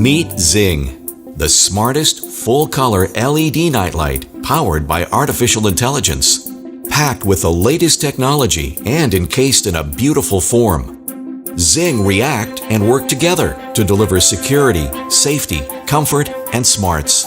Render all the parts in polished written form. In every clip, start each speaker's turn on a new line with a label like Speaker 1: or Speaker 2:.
Speaker 1: Meet Zing, the smartest full-color LED nightlight powered by artificial intelligence, packed with the latest technology and encased in a beautiful form. Zing react and work together to deliver security, safety, comfort, and smarts.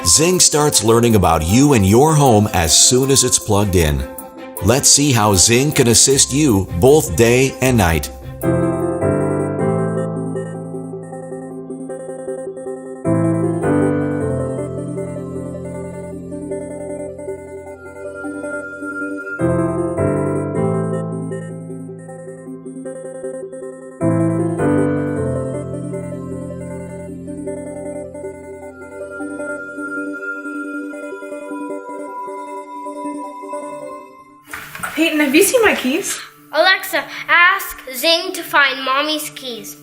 Speaker 1: Zing starts learning about you and your home as soon as it's plugged in. Let's see how Zing can assist you both day and night.
Speaker 2: Peyton, have you seen my keys?
Speaker 3: Alexa, ask Zing to find Mommy's keys.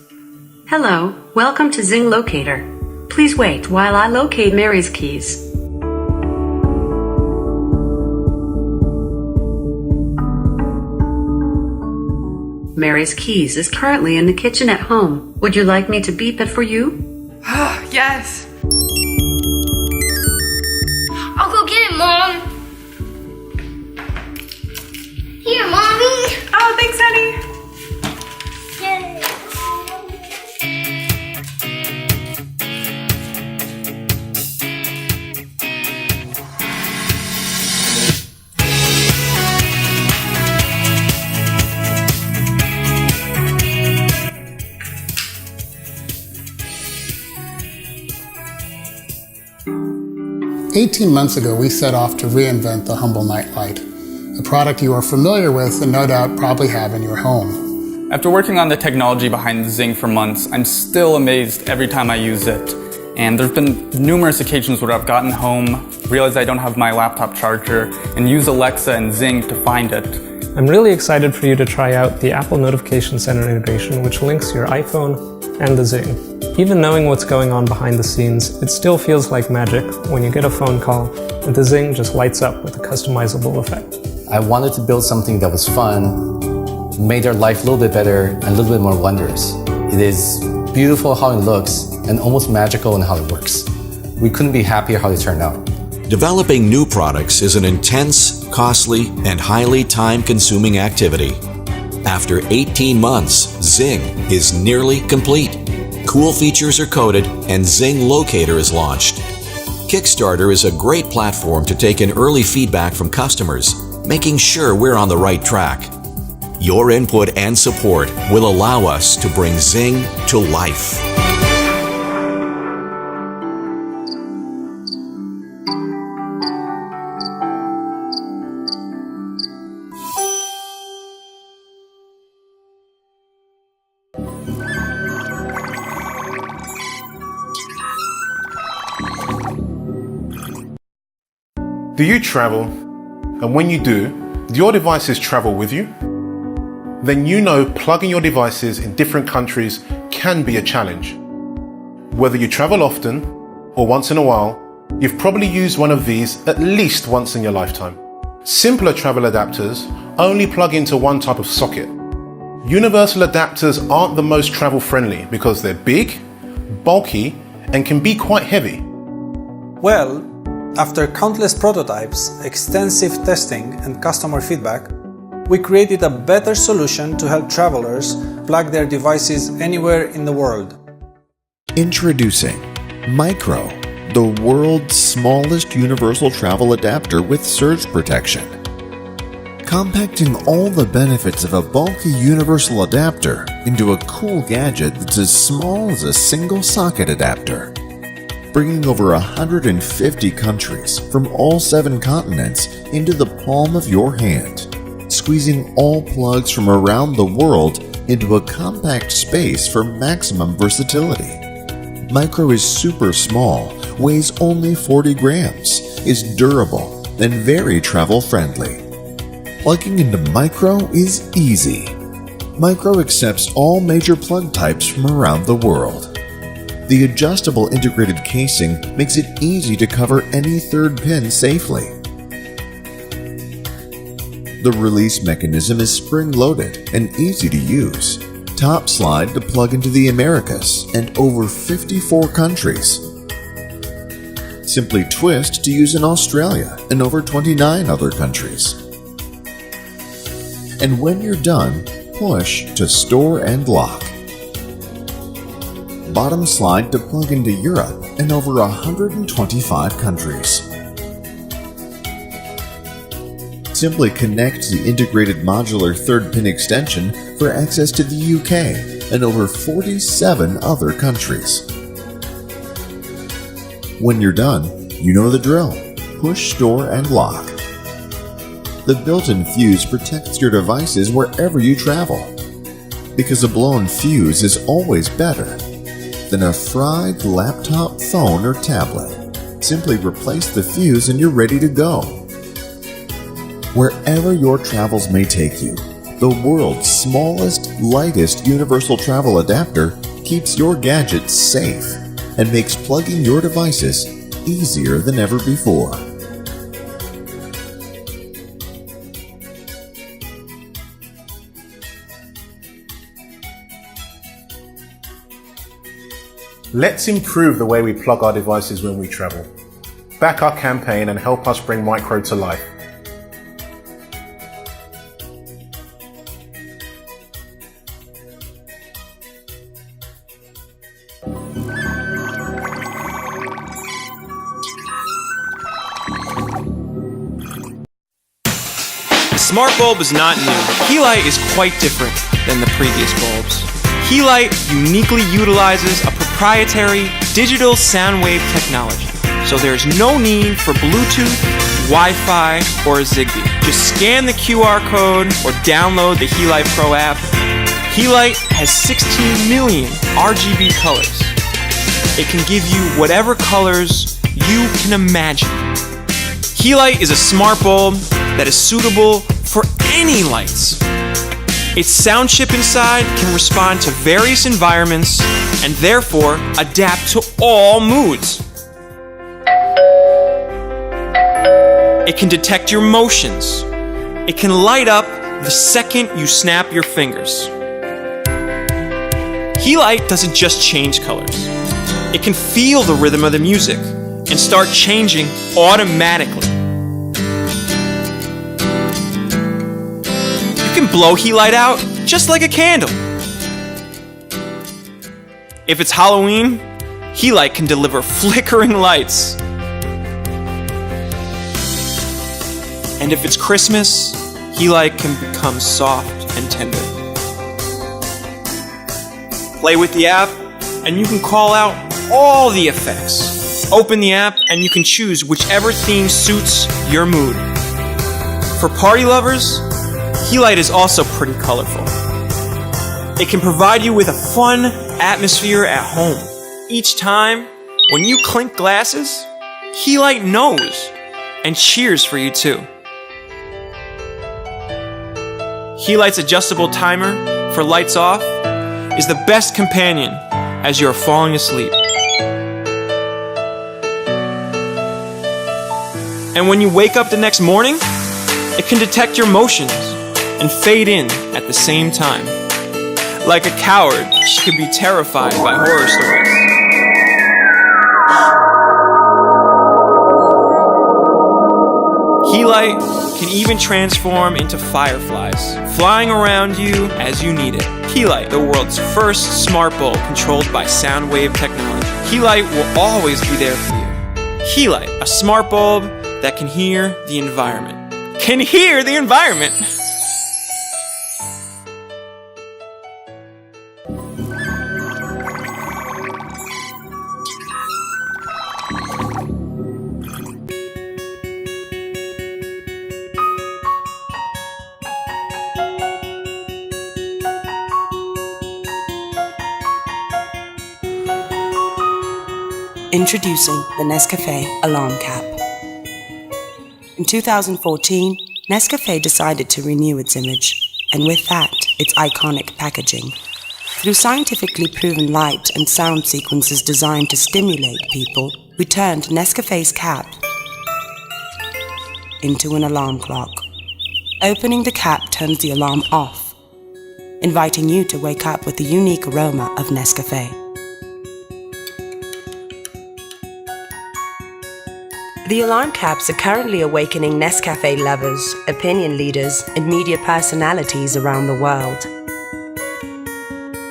Speaker 4: Hello, welcome to Zing Locator. Please wait while I locate Mary's keys. Mary's keys is currently in the kitchen at home. Would you like me to beep it for you?
Speaker 2: Yes.
Speaker 3: I'll go get it, Mom. Here, Mommy.
Speaker 2: Oh, thanks, honey.
Speaker 3: Yay.
Speaker 5: 18 months ago, we set off to reinvent the humble nightlight, a product you are familiar with and no doubt probably have in your home.
Speaker 6: After working on the technology behind Zing for months, I'm still amazed every time I use it. And there's been numerous occasions where I've gotten home, realized I don't have my laptop charger, and use Alexa and Zing to find it.
Speaker 7: I'm really excited for you to try out the Apple Notification Center integration, which links your iPhone and the Zing. Even knowing what's going on behind the scenes, it still feels like magic when you get a phone call and the Zing just lights up with a customizable effect.
Speaker 8: I wanted to build something that was fun, made their life a little bit better and a little bit more wondrous. It is beautiful how it looks and almost magical in how it works. We couldn't be happier how it turned out.
Speaker 1: Developing new products is an intense, costly, and highly time-consuming activity. After 18 months, Zing is nearly complete. Cool features are coded and Zing Locator is launched. Kickstarter is a great platform to take in early feedback from customers, making sure we're on the right track. Your input and support will allow us to bring Zing to life.
Speaker 9: Do you travel? And when you do your devices travel with you? Then you know plugging your devices in different countries can be a challenge. Whether you travel often or once in a while, you've probably used one of these at least once in your lifetime. Simpler travel adapters only plug into one type of socket. Universal adapters aren't the most travel friendly because they're big, bulky, and can be quite heavy.
Speaker 10: Well, after countless prototypes, extensive testing, and customer feedback, we created a better solution to help travelers plug their devices anywhere in the world.
Speaker 11: Introducing Micro, the world's smallest universal travel adapter with surge protection. Compacting all the benefits of a bulky universal adapter into a cool gadget that's as small as a single socket adapter. Bringing over 150 countries from all 7 continents into the palm of your hand, squeezing all plugs from around the world into a compact space for maximum versatility. Micro is super small, weighs only 40 grams, is durable, and very travel-friendly. Plugging into Micro is easy. Micro accepts all major plug types from around the world. The adjustable integrated casing makes it easy to cover any third pin safely. The release mechanism is spring-loaded and easy to use. top slide to plug into the Americas and over 54 countries. Simply twist to use in Australia and over 29 other countries. And when you're done, push to store and lock. Bottom slide to plug into Europe and over 125 countries. Simply connect the integrated modular third pin extension for access to the UK and over 47 other countries. When you're done, you know the drill. Push, store, and lock. The built-in fuse protects your devices wherever you travel, because a blown fuse is always better than a fried laptop, phone, or tablet. Simply replace the fuse and you're ready to go. Wherever your travels may take you, the world's smallest, lightest universal travel adapter keeps your gadgets safe and makes plugging your devices easier than ever before.
Speaker 9: Let's improve the way we plug our devices when we travel. Back our campaign and help us bring Micro to life.
Speaker 12: The smart bulb is not new. HiLight is quite different than the previous bulbs. HiLight uniquely utilizes a proprietary digital sound wave technology, so there's no need for Bluetooth, Wi-Fi, or Zigbee. Just scan the QR code or download the HiLight Pro app. HiLight has 16 million RGB colors. It can give you whatever colors you can imagine. HiLight is a smart bulb that is suitable for any lights. Its sound chip inside can respond to various environments and therefore adapt to all moods. It can detect your motions. It can light up the second you snap your fingers. HiLight doesn't just change colors. It can feel the rhythm of the music and start changing automatically. You can blow HiLight out just like a candle. If it's Halloween, HiLight can deliver flickering lights. And if it's Christmas, HiLight can become soft and tender. Play with the app, and you can call out all the effects. Open the app, and you can choose whichever theme suits your mood. For party lovers, HiLight is also pretty colorful. It can provide you with a fun atmosphere at home. Each time, when you clink glasses, HiLight knows and cheers for you too. HiLight's adjustable timer for lights off is the best companion as you're falling asleep. And when you wake up the next morning, it can detect your motions and fade in at the same time. Like a coward, she could be terrified by horror stories. HiLight can even transform into fireflies, flying around you as you need it. HiLight, the world's first smart bulb controlled by sound wave technology. HiLight will always be there for you. HiLight, a smart bulb that can hear the environment. Can hear the environment!
Speaker 13: Introducing the Nescafé Alarm Cap. In 2014, Nescafé decided to renew its image, and with that, its iconic packaging. Through scientifically proven light and sound sequences designed to stimulate people, we turned Nescafé's cap into an alarm clock. Opening the cap turns the alarm off, inviting you to wake up with the unique aroma of Nescafé. The alarm caps are currently awakening Nescafé lovers, opinion leaders, and media personalities around the world.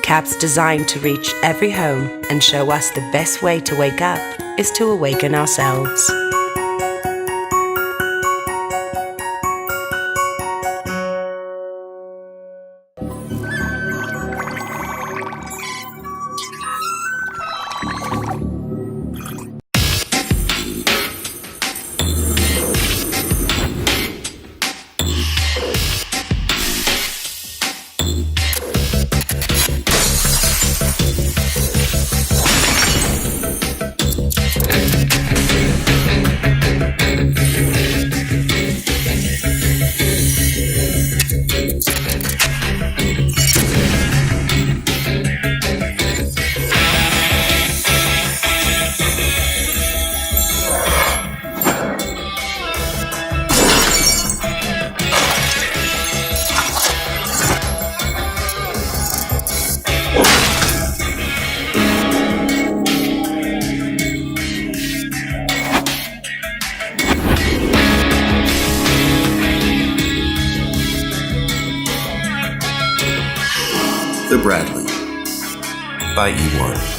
Speaker 13: Caps designed to reach every home and show us the best way to wake up is to awaken ourselves.
Speaker 14: The Bradley by E1.